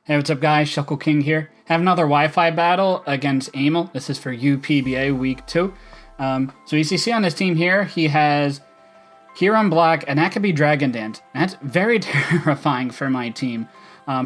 Hey, what's up guys, Shuckle King here. Have another Wi-Fi battle against Emil. This is for UPBA Week 2. So as you see on this team here, he has kyurem-b and that could be Dragon Dance. That's very terrifying for my team.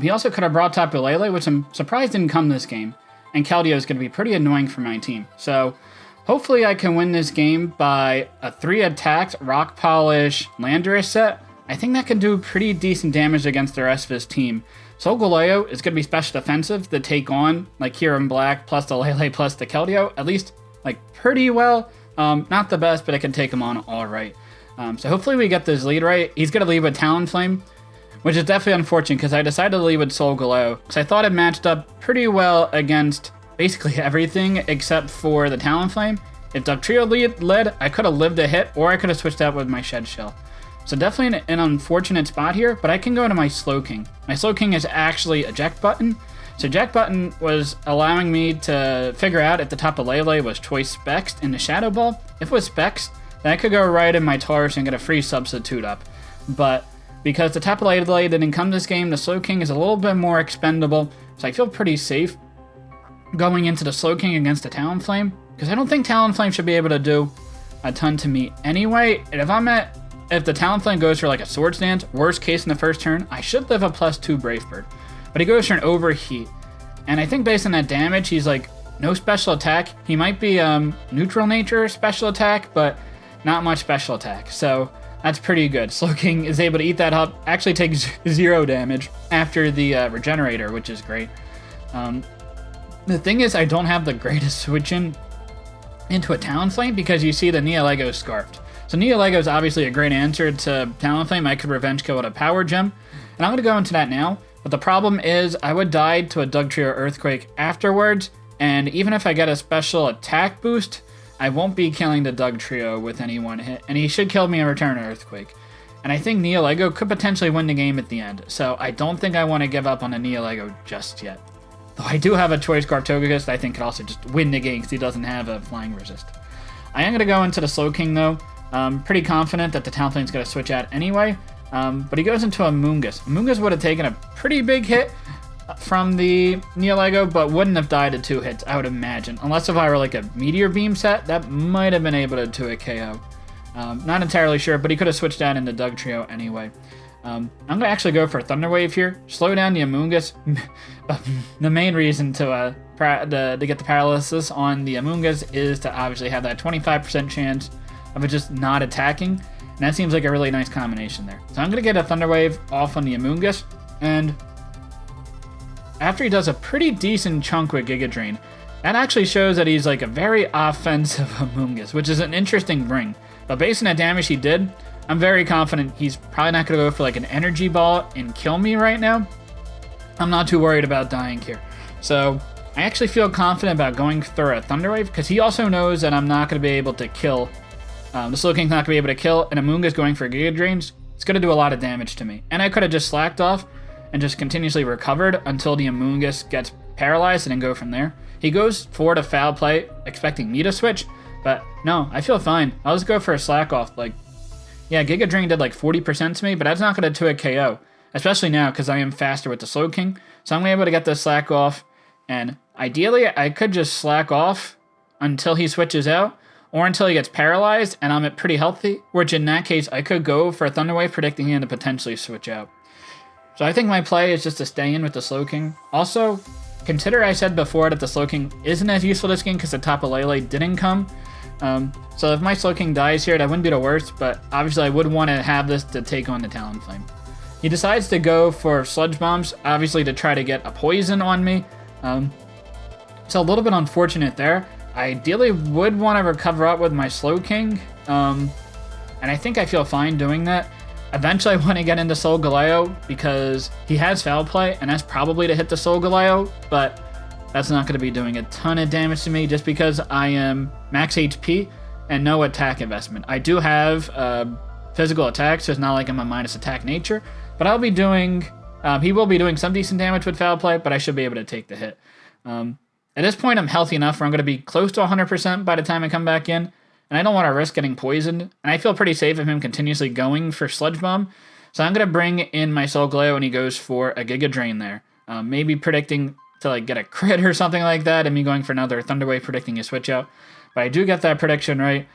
He also could have brought Togekiss, which I'm surprised didn't come this game. And Keldeo is going to be pretty annoying for my team. So hopefully I can win this game by a 3 attacked Rock Polish Landorus set. I think that can do pretty decent damage against the rest of his team. Solgaleo is going to be special defensive to take on like kyurem-b plus the Lele plus the Keldeo, at least like pretty well. Not the best, but I can take him on all right. So hopefully we get this lead right. He's going to lead with Talonflame, which is definitely unfortunate because I decided to lead with Solgaleo because I thought it matched up pretty well against basically everything except for the Talonflame. If Dugtrio led, I could have lived a hit or I could have switched out with my Shed Shell. So definitely an unfortunate spot here, but I can go to my Slowking. My Slowking is actually eject button. So eject button was allowing me to figure out if the top of Lele was choice spexed in the Shadow Ball. If it was spexed, then I could go right in my Taurus and get a free substitute up. But because the top of Lele didn't come this game, the Slowking is a little bit more expendable, so I feel pretty safe going into the Slowking against the Talonflame, because I don't think Talonflame should be able to do a ton to me anyway. And if the Talonflame goes for like a Swords Dance, worst case in the first turn, I should live a +2 Brave Bird. But he goes for an Overheat. And I think based on that damage, he's like, no special attack. He might be neutral nature special attack, but not much special attack. So that's pretty good. Slowking is able to eat that up, actually takes 0 damage after the Regenerator, which is great. The thing is, I don't have the greatest switch into a Talonflame because you see the Nihilego Scarfed. So Nihilego is obviously a great answer to Talonflame. I could Revenge Kill with a Power Gem. And I'm going to go into that now. But the problem is I would die to a Dugtrio Earthquake afterwards. And even if I get a special attack boost, I won't be killing the Dugtrio with any one hit. And he should kill me in return Earthquake. And I think Nihilego could potentially win the game at the end. So I don't think I want to give up on the Nihilego just yet. Though I do have a Choice Scarf Togekiss that I think could also just win the game because he doesn't have a Flying Resist. I am going to go into the Slowking though. Pretty confident that the Talonflame's going to switch out anyway, but he goes into a Moongus. Moongus would have taken a pretty big hit from the Nihilego, but wouldn't have died to 2 hits, I would imagine. Unless if I were like a Meteor Beam set, that might have been able to do a KO. Not entirely sure, but he could have switched out into Dugtrio anyway. I'm going to actually go for Thunder Wave here, slow down the Amoonguss. The main reason to get the paralysis on the Amoonguss is to obviously have that 25% chance of it just not attacking, and that seems like a really nice combination there. So I'm going to get a Thunder Wave off on the Amoonguss, and after he does a pretty decent chunk with Giga Drain, that actually shows that he's like a very offensive Amoonguss, which is an interesting bring. But based on that damage he did, I'm very confident he's probably not going to go for like an Energy Ball and kill me right now. I'm not too worried about dying here. So I actually feel confident about going through a Thunder Wave, because he also knows that I'm not going to be able to kill the Slowking's not going to be able to kill, and Amoonguss going for Giga Drains, it's going to do a lot of damage to me. And I could have just slacked off and just continuously recovered until the Amoonguss gets paralyzed and then go from there. He goes for the Foul Play, expecting me to switch, but no, I feel fine. I'll just go for a slack off. Like, yeah, Giga Drain did like 40% to me, but that's not going to do a KO, especially now because I am faster with the Slowking. So I'm able to get the slack off, and ideally I could just slack off until he switches out, or until he gets paralyzed and I'm at pretty healthy, which in that case I could go for a Thunder Wave, predicting him to potentially switch out. So I think my play is just to stay in with the Slowking. Also, consider I said before that the Slowking isn't as useful this game because the Tapu Lele didn't come. So if my Slowking dies here, that wouldn't be the worst, but obviously I would want to have this to take on the Talonflame. He decides to go for Sludge Bombs, obviously to try to get a poison on me. So a little bit unfortunate there. I ideally would want to recover up with my Slowking, and I think I feel fine doing that. Eventually I want to get into Solgaleo because he has Foul Play, and that's probably to hit the Solgaleo, but that's not going to be doing a ton of damage to me just because I am max HP and no attack investment. I do have physical attacks, so it's not like I'm a minus attack nature, but I'll be doing, he will be doing some decent damage with Foul Play, but I should be able to take the hit. At this point, I'm healthy enough where I'm going to be close to 100% by the time I come back in, and I don't want to risk getting poisoned, and I feel pretty safe of him continuously going for Sludge Bomb, so I'm going to bring in my Solgaleo, and he goes for a Giga Drain there. Maybe predicting to like get a crit or something like that, and me going for another Thunder Wave predicting a switch out. But I do get that prediction right.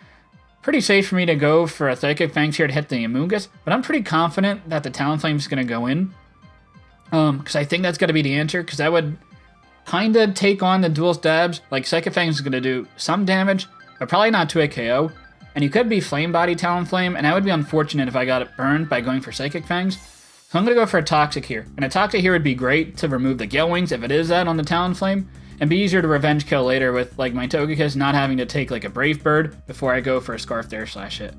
Pretty safe for me to go for a Psychic Fangs here to hit the Amoonguss, but I'm pretty confident that the Talonflame is going to go in. Because I think that's going to be the answer, because that would kind of take on the dual stabs. Like, Psychic Fangs is going to do some damage, but probably not to a KO. And you could be Flame Body Talonflame, and that would be unfortunate if I got it burned by going for Psychic Fangs. So I'm going to go for a Toxic here. And a Toxic here would be great to remove the Gale Wings, if it is that on the Talonflame, and be easier to revenge kill later with like my Togekiss not having to take like a Brave Bird before I go for a Scarf there / hit.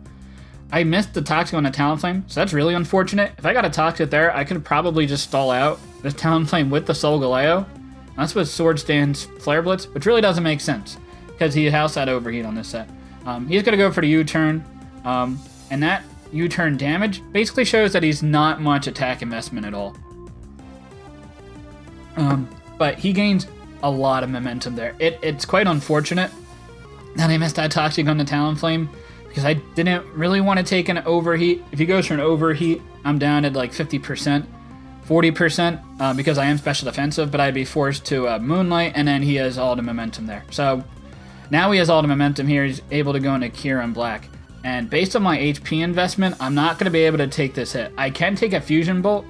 I missed the Toxic on the Talonflame, so that's really unfortunate. If I got a Toxic there, I could probably just stall out this Talonflame with the Solgaleo. That's with Sword Stand's Flare Blitz, which really doesn't make sense, because he has that Overheat on this set. He's going to go for the U-turn, and that U-turn damage basically shows that he's not much attack investment at all. But he gains a lot of momentum there. It's quite unfortunate that I missed that Toxic on the Talonflame, because I didn't really want to take an Overheat. If he goes for an Overheat, I'm down at like 50%, 40%, because I am special defensive, but I'd be forced to Moonlight, and then he has all the momentum there. So now he has all the momentum here. He's able to go into kyurem-b. And based on my HP investment, I'm not going to be able to take this hit. I can take a Fusion Bolt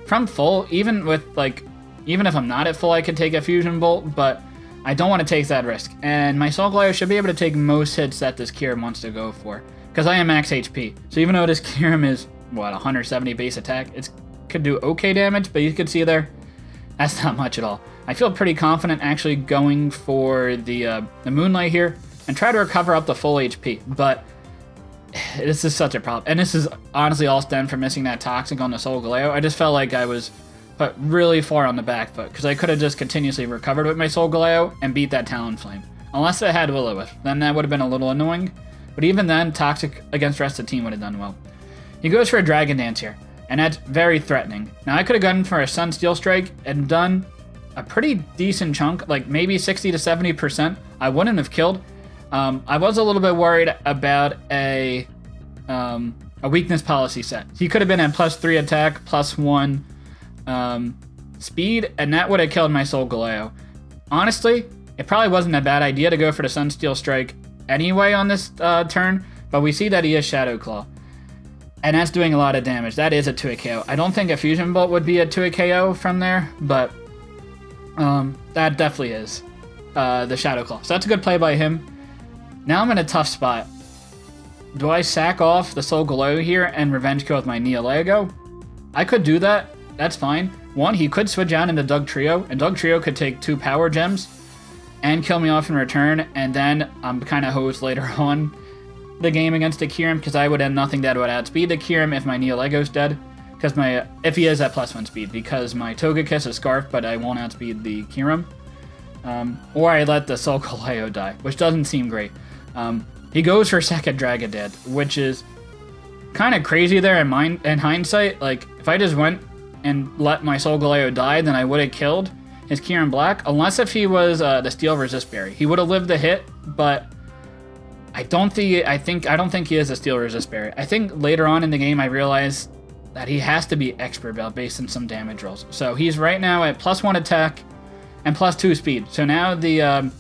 from full, even if I'm not at full, I could take a Fusion Bolt, but I don't want to take that risk. And my Solgaleo should be able to take most hits that this Kyurem wants to go for, because I am max HP. So even though this Kyurem is, 170 base attack, it could do okay damage, but you can see there, that's not much at all. I feel pretty confident actually going for the Moonlight here and try to recover up the full HP, but this is such a problem. And this is honestly all stemmed from missing that Toxic on the Solgaleo. I just felt like I was put really far on the back foot, because I could have just continuously recovered with my Solgaleo and beat that Talonflame. Unless it had Will-O-Wisp, then that would have been a little annoying. But even then, Toxic against the rest of the team would have done well. He goes for a Dragon Dance here, and that's very threatening. Now I could have gone for a Sunsteel Strike and done a pretty decent chunk, like maybe 60 to 70%. I wouldn't have killed. I was a little bit worried about a weakness policy set. He could have been at +3 attack, +1 speed, and that would have killed my Solgaleo. Honestly, it probably wasn't a bad idea to go for the Sunsteel Strike anyway on this turn, but we see that he is Shadow Claw, and that's doing a lot of damage. That is a 2-hit KO. I don't think a Fusion Bolt would be a 2-hit KO from there, but that definitely is the Shadow Claw. So that's a good play by him. Now I'm in a tough spot. Do I sack off the Solgaleo here and revenge kill with my Neolego? I could do that. That's fine. One, he could switch out into Dugtrio, and Dugtrio could take 2 Power Gems and kill me off in return, and then I'm kind of hosed later on the game against the Kyurem, because I would have nothing that would outspeed the Kyurem if my Neolego's dead, if he is at +1 speed, because my Togekiss is Scarf, but I won't outspeed the Kyurem. Or I let the Solgaleo die, which doesn't seem great. He goes for second Dragon Dance, which is kind of crazy there in hindsight. Like, if I just went and let my Solgaleo die, then I would have killed his kyurem-b, unless if he was the Steel Resist Berry. He would have lived the hit, but I don't think he is a Steel Resist Berry. I think later on in the game I realized that he has to be Expert Belt based on some damage rolls. So he's right now at +1 attack and +2 speed. So now the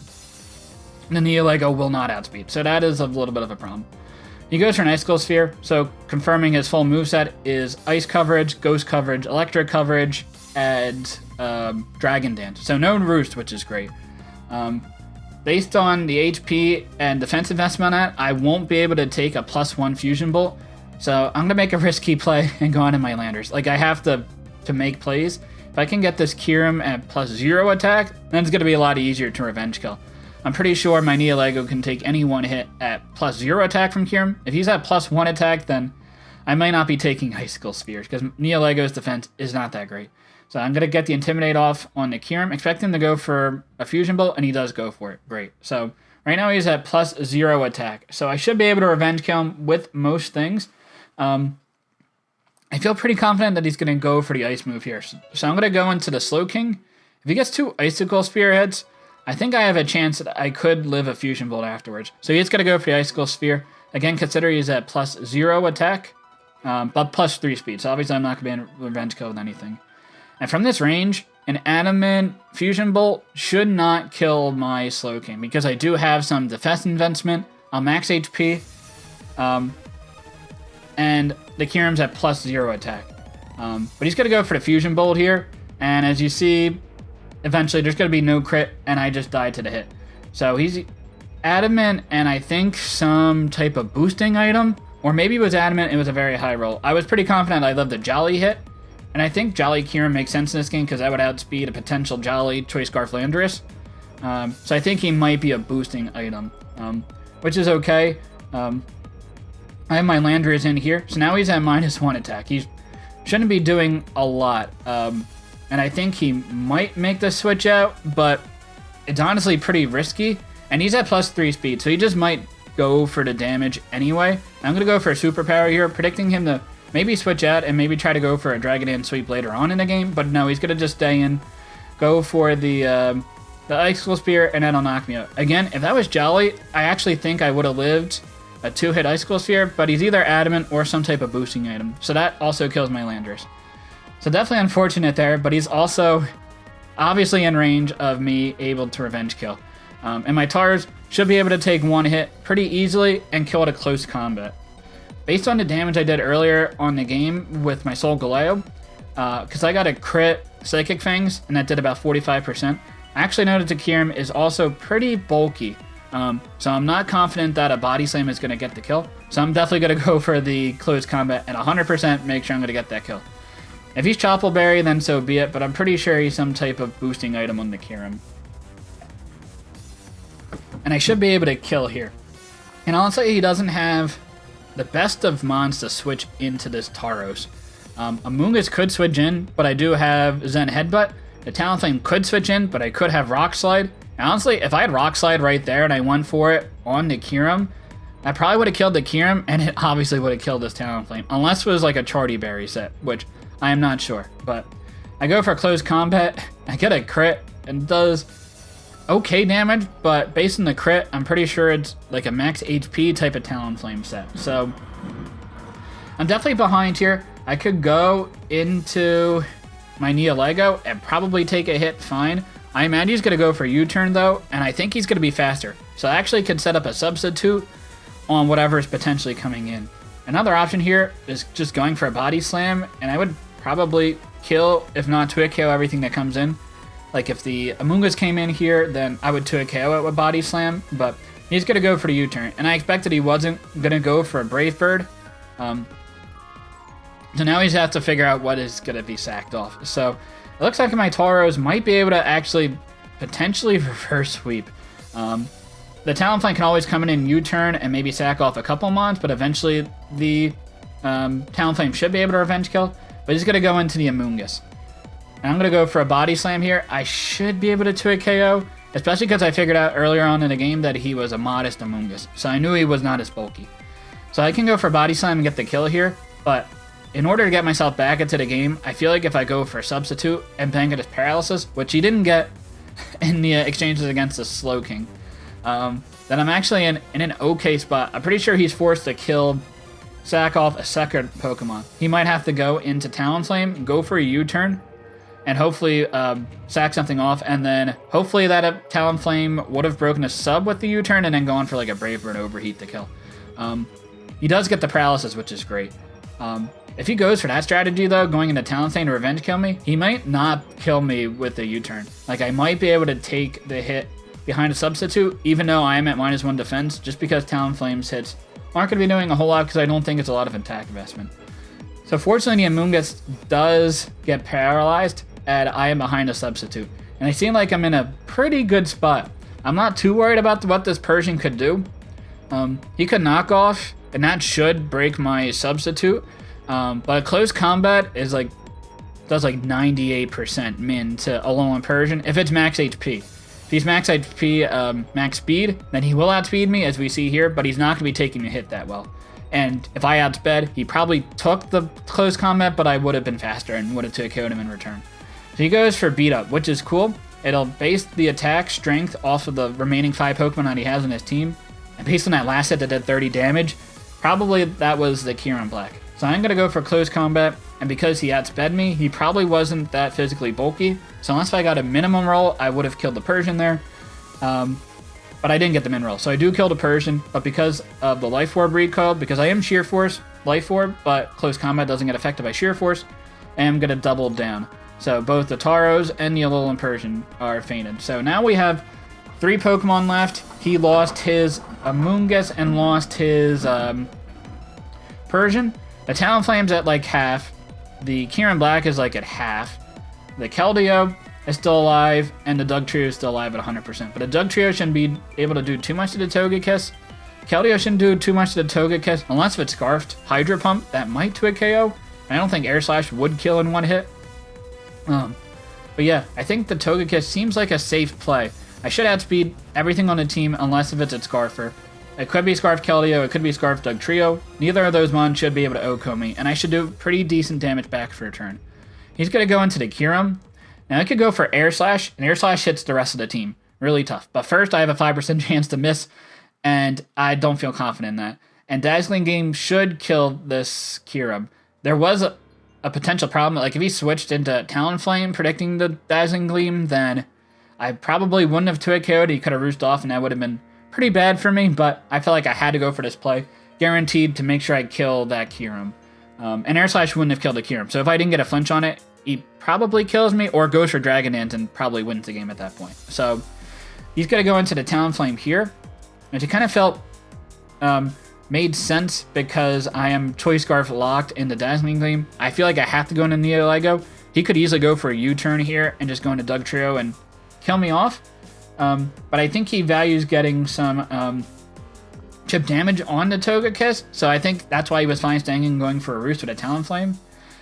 Neolego will not outspeed. So that is a little bit of a problem. He goes for an Icicle Sphere, so confirming his full moveset is Ice coverage, Ghost coverage, Electric coverage, and Dragon Dance. So no Roost, which is great. Based on the HP and defense investment on that, I won't be able to take a +1 Fusion Bolt. So I'm going to make a risky play and go on in my Landers. Like, I have to make plays. If I can get this Kyurem at +0 attack, then it's going to be a lot easier to revenge kill. I'm pretty sure my Neolego can take any one hit at +0 attack from Kyurem. If he's at +1 attack, then I might not be taking Icicle Spears, because Neolego's defense is not that great. So I'm going to get the Intimidate off on the Kyurem, expect him to go for a Fusion Bolt, and he does go for it. Great. So right now he's at +0 attack. So I should be able to revenge kill him with most things. I feel pretty confident that he's going to go for the Ice move here. So I'm going to go into the Slowking. If he gets 2 Icicle Spearheads, I think I have a chance that I could live a Fusion Bolt afterwards. So he's going to go for the Icicle Sphere. Again, consider he's at +0 attack, but +3 speed. So obviously I'm not going to be in revenge kill with anything. And from this range, an Adamant Fusion Bolt should not kill my Slowking because I do have some defense investment. I'm max HP, and the Kyurem's at +0 attack. But he's going to go for the Fusion Bolt here, and as you see, eventually there's going to be no crit, and I just died to the hit. So he's Adamant, and I think some type of boosting item, or maybe it was Adamant, it was a very high roll. I was pretty confident I lived a Jolly hit, and I think Jolly Kyurem makes sense in this game because that would outspeed a potential Jolly Choice Scarf Landorus. So I think he might be a boosting item, which is okay. I have my Landorus in here, so now he's at -1 attack. He shouldn't be doing a lot, and I think he might make the switch out, but it's honestly pretty risky, and he's at +3 speed, so he just might go for the damage anyway. I'm going to go for a superpower here, predicting him to maybe switch out and maybe try to go for a Dragon Dance sweep later on in the game, but no, he's going to just stay in, go for the Icicle Spear, and that'll knock me out. Again, if that was Jolly, I actually think I would have lived a 2-hit Icicle Sphere, but he's either Adamant or some type of boosting item, so that also kills my Landorus. So definitely unfortunate there, but he's also obviously in range of me able to revenge kill. And my Tars should be able to take one hit pretty easily and kill it at close combat. Based on the damage I did earlier on the game with my Solgaleo, because I got a crit Psychic Fangs, and that did about 45%, I actually noticed the Kyurem is also pretty bulky. So I'm not confident that a Body Slam is going to get the kill. So I'm definitely going to go for the close combat and 100% make sure I'm going to get that kill. If he's Choppleberry, then so be it, but I'm pretty sure he's some type of boosting item on the Kyurem. And I should be able to kill here. And honestly, he doesn't have the best of mons to switch into this Tauros. Amoonguss could switch in, but I do have Zen Headbutt. The Talonflame could switch in, but I could have Rock Slide. And honestly, if I had Rock Slide right there and I went for it on the Kyurem, I probably would have killed the Kyurem, and it obviously would have killed this Talonflame. Unless it was like a Charty Berry set, which I am not sure. But I go for close combat, I get a crit, and does okay damage, but based on the crit, I'm pretty sure it's like a max HP type of Talonflame set. So I'm definitely behind here. I could go into my Neolego and probably take a hit fine. I imagine he's going to go for a U-turn though, and I think he's going to be faster. So I actually could set up a substitute on whatever is potentially coming in. Another option here is just going for a Body Slam, and I would probably kill, if not Twig KO, everything that comes in. Like if the Amoonguss came in here, then I would Twig KO it with Body Slam, but he's going to go for the U-turn. And I expected he wasn't going to go for a Brave Bird. So now he's have to figure out what is going to be sacked off. So it looks like my Tauros might be able to actually potentially reverse sweep. The Talonflame can always come in and U-turn and maybe sack off a couple mons, but eventually the Talonflame should be able to revenge kill. But he's going to go into the Amoonguss. And I'm going to go for a Body Slam here. I should be able to Twig KO, especially because I figured out earlier on in the game that he was a modest Amoonguss. So I knew he was not as bulky. So I can go for Body Slam and get the kill here, but in order to get myself back into the game, I feel like if I go for Substitute and bank it as Paralysis, which he didn't get in the exchanges against the Slowking, then I'm actually in an okay spot. I'm pretty sure he's forced to sack off a second Pokemon. He might have to go into Talonflame, go for a U-turn, and hopefully sack something off, and then hopefully that Talonflame would have broken a sub with the U-turn and then gone for like a Brave Bird Overheat to kill. He does get the Paralysis, which is great. If he goes for that strategy, though, going into Talonflame to revenge kill me, he might not kill me with the U-turn. Like, I might be able to take the hit behind a substitute, even though I am at -1 defense, just because Talonflame's hits aren't going to be doing a whole lot because I don't think it's a lot of attack investment. So fortunately, the Amoonguss does get paralyzed, and I am behind a substitute. And I seem like I'm in a pretty good spot. I'm not too worried about what this Persian could do. He could knock off, and that should break my substitute. But close combat is does 98% min to Alolan Persian if it's max HP. If he's max HP, max speed, then he will outspeed me, as we see here, but he's not going to be taking a hit that well. And if I outsped, he probably took the close combat, but I would have been faster and would have KO'd him in return. So he goes for Beat Up, which is cool. It'll base the attack strength off of the remaining 5 Pokemon that he has in his team. And based on that last hit that did 30 damage, probably that was the Kyurem-b. So I'm going to go for close combat, and because he outsped me, he probably wasn't that physically bulky. So unless I got a minimum roll, I would have killed the Persian there. But I didn't get the min roll. So I do kill the Persian, but because of the Life Orb recoil, because I am Sheer Force, Life Orb, but close combat doesn't get affected by Sheer Force, I am going to double down. So both the Taros and the Alolan Persian are fainted. So now we have 3 Pokemon left. He lost his Amoonguss and lost his Persian. The Talonflame's at like half. The Kyurem-b is like at half. The Keldeo is still alive, and the Dugtrio is still alive at 100%. But the Dugtrio shouldn't be able to do too much to the Togekiss. Keldeo shouldn't do too much to the Togekiss, unless if it's Scarfed. Hydro Pump, that might to a KO. I don't think Air Slash would kill in one hit. But yeah, I think the Togekiss seems like a safe play. I should outspeed everything on the team, unless if it's a Scarfer. It could be Scarf Keldeo, it could be Scarf Dugtrio. Neither of those mons should be able to OHKO me, and I should do pretty decent damage back for a turn. He's going to go into the Kyurem. Now I could go for Air Slash, and Air Slash hits the rest of the team. Really tough. But first, I have a 5% chance to miss, and I don't feel confident in that. And Dazzling Gleam should kill this Kyurem. There was a potential problem. Like, if he switched into Talonflame, predicting the Dazzling Gleam, then I probably wouldn't have 2-hit KO'd. He could have roosted off, and that would have been pretty bad for me, but I felt like I had to go for this play. Guaranteed to make sure I kill that Kyurem. And Air Slash wouldn't have killed the Kyurem. So if I didn't get a flinch on it, he probably kills me, or goes for Dragon Dance and probably wins the game at that point. So he's going to go into the Talonflame here, which it kind of felt made sense because I am Choice Scarf locked in the Dazzling Gleam. I feel like I have to go into Neolego. He could easily go for a U-turn here and just go into Dugtrio and kill me off. But I think he values getting some chip damage on the Togekiss, so I think that's why he was fine staying and going for a Roost with a Talonflame.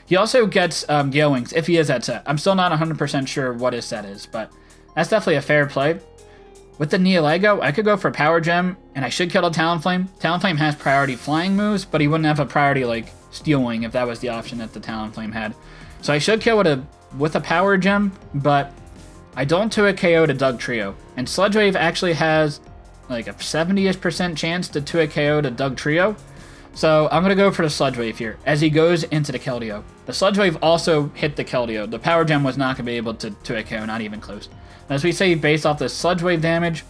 He also gets Gale Wings if he is that set. I'm still not 100% sure what his set is, but that's definitely a fair play. With the Neolego, I could go for Power Gem, and I should kill the Talonflame. Talonflame has priority flying moves, but he wouldn't have a priority like Steel Wing if that was the option that the Talonflame had. So I should kill with a Power Gem, but I don't 2-hit KO to Dugtrio. And Sludge Wave actually has like a 70-ish% chance to 2-hit KO to Dugtrio. So I'm going to go for the Sludge Wave here as he goes into the Keldeo. The Sludge Wave also hit the Keldeo. The Power Gem was not going to be able to 2-hit KO, not even close. As we say, based off the Sludge Wave damage,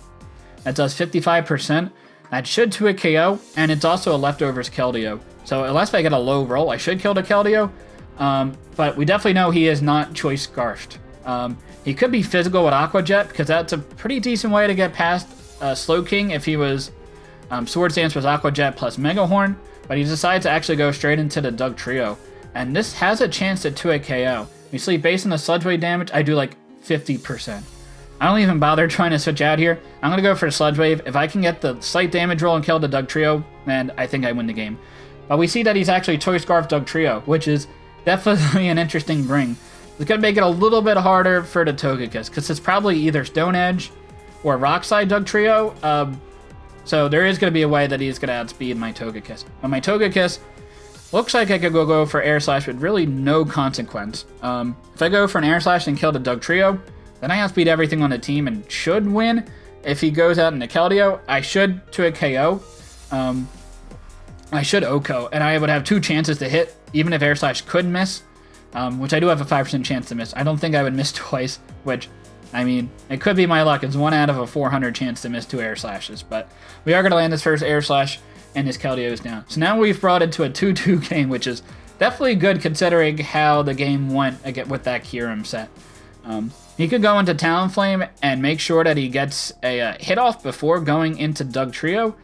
that does 55%. That should 2-hit KO, and it's also a Leftovers Keldeo. So unless I get a low roll, I should kill the Keldeo. But we definitely know he is not Choice Scarfed. He could be physical with Aqua Jet, because that's a pretty decent way to get past Slowking if he was Swords Dance was Aqua Jet plus Mega Horn, but he decides to actually go straight into the Dugtrio. And this has a chance to 2-hit KO. You see, based on the Sludge Wave damage, I do like 50%. I don't even bother trying to switch out here. I'm going to go for the Sludge Wave. If I can get the slight damage roll and kill the Dugtrio, then I think I win the game. But we see that he's actually Choice Scarf Dugtrio, which is definitely an interesting bring. It's going to make it a little bit harder for the Togekiss, because it's probably either Stone Edge or Rock Slide Dugtrio. So there is going to be a way that he's going to outspeed my Togekiss. But my Togekiss looks like I could go for Air Slash with really no consequence. If I go for an Air Slash and kill the Dugtrio, then I outspeed everything on the team and should win. If he goes out in the Keldeo, I should 2-hit KO. I should OHKO, and I would have 2 chances to hit, even if Air Slash could miss. Which I do have a 5% chance to miss. I don't think I would miss twice, which, I mean, it could be my luck. It's 1 out of a 400 chance to miss 2 Air Slashes, but we are going to land this first Air Slash, and his Keldeo is down. So now we've brought it to a 2-2 game, which is definitely good considering how the game went again with that Kyurem set. He could go into Talonflame and make sure that he gets a hit off before going into Dugtrio,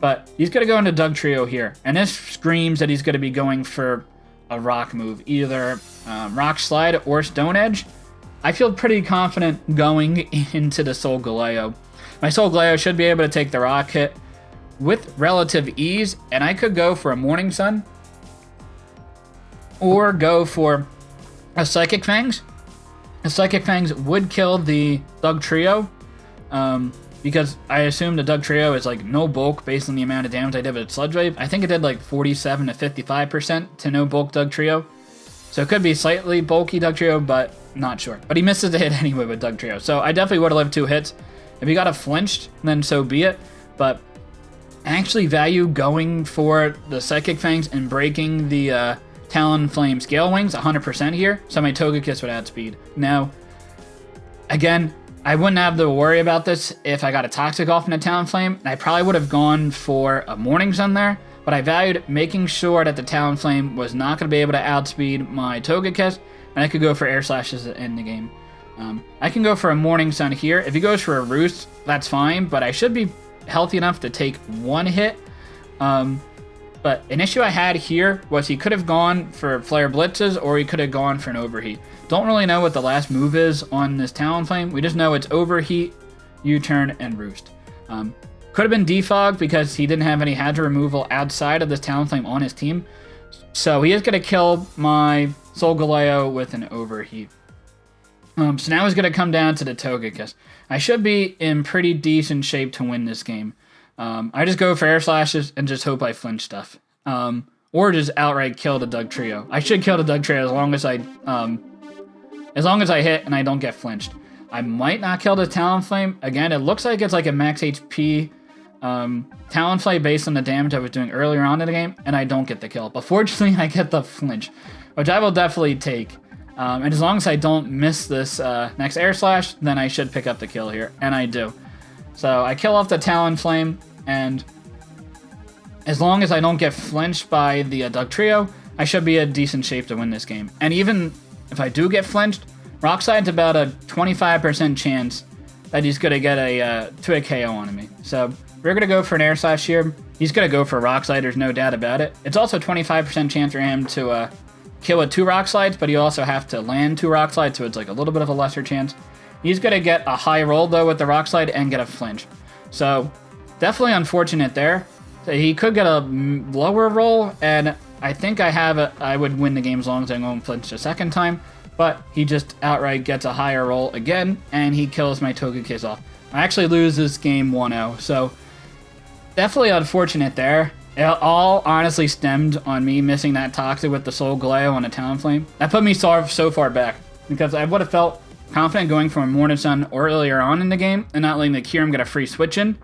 but he's going to go into Dugtrio here, and this screams that he's going to be going for a rock move, either Rock Slide or Stone Edge. I feel pretty confident going into the Solgaleo. My Solgaleo should be able to take the rock hit with relative ease, and I could go for a Morning Sun or go for a Psychic Fangs. A Psychic Fangs would kill the Dugtrio, because I assume the Dugtrio is like no bulk based on the amount of damage I did with Sludge Wave. I think it did like 47 to 55% to no bulk Dugtrio. So it could be slightly bulky Dugtrio, but not sure. But he misses the hit anyway with Dugtrio. So I definitely would have lived 2 hits. If he got a flinched, then so be it. But actually value going for the Psychic Fangs and breaking the Talonflame Scale Wings 100% here, so my Togekiss would outspeed. Now, again, I wouldn't have to worry about this if I got a Toxic off in a Talonflame, and I probably would have gone for a Morning Sun there, but I valued making sure that the Talonflame was not going to be able to outspeed my Togekiss, and I could go for Air Slashes to end the game. I can go for a Morning Sun here. If he goes for a Roost, that's fine, but I should be healthy enough to take one hit. But an issue I had here was he could have gone for Flare Blitzes or he could have gone for an Overheat. Don't really know what the last move is on this Talonflame. We just know it's Overheat, U-Turn, and Roost. Could have been Defog because he didn't have any hazard removal outside of this Talonflame on his team. So he is going to kill my Solgaleo with an Overheat. So now it's going to come down to the Togekiss. I should be in pretty decent shape to win this game. I just go for Air Slashes and just hope I flinch stuff. Or just outright kill the Dugtrio. I should kill the Dugtrio as long as I hit and I don't get flinched. I might not kill the Talonflame. Again, it looks like it's like a max HP Talonflame based on the damage I was doing earlier on in the game, and I don't get the kill. But fortunately, I get the flinch, which I will definitely take. And as long as I don't miss this next Air Slash, then I should pick up the kill here, and I do. So I kill off the Talonflame, and as long as I don't get flinched by the Dugtrio, I should be in decent shape to win this game. And even if I do get flinched, Rockslide about a 25% chance that he's going to get a KO on me. So we're going to go for an Air Slash here. He's going to go for a Rock Slide, there's no doubt about it. It's also 25% chance for him to kill with 2 Rock Slides, but you also have to land 2 Rock Slides, so it's like a little bit of a lesser chance. He's going to get a high roll, though, with the Rock Slide and get a flinch. So definitely unfortunate there. So he could get a lower roll, and I think I would win the game as long as I don't flinch the second time. But he just outright gets a higher roll again, and he kills my Togekiss off. I actually lose this game 1-0, so definitely unfortunate there. It all honestly stemmed on me missing that Toxic with the Solgaleo on a Talonflame. That put me so far back, because I would have felt confident going for a Morning Sun earlier on in the game and not letting the Kyurem get a free switch in.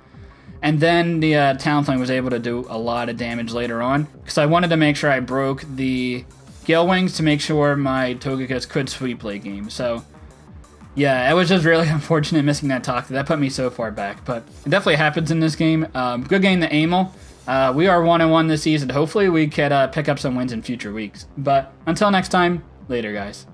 And then the Talonflame was able to do a lot of damage later on, because I wanted to make sure I broke the Gale Wings to make sure my Togekiss could sweep late game. So yeah, it was just really unfortunate missing that Toxic. That put me so far back, but it definitely happens in this game. Good game to Amel. We are 1-1 this season. Hopefully we could pick up some wins in future weeks. But until next time, later guys.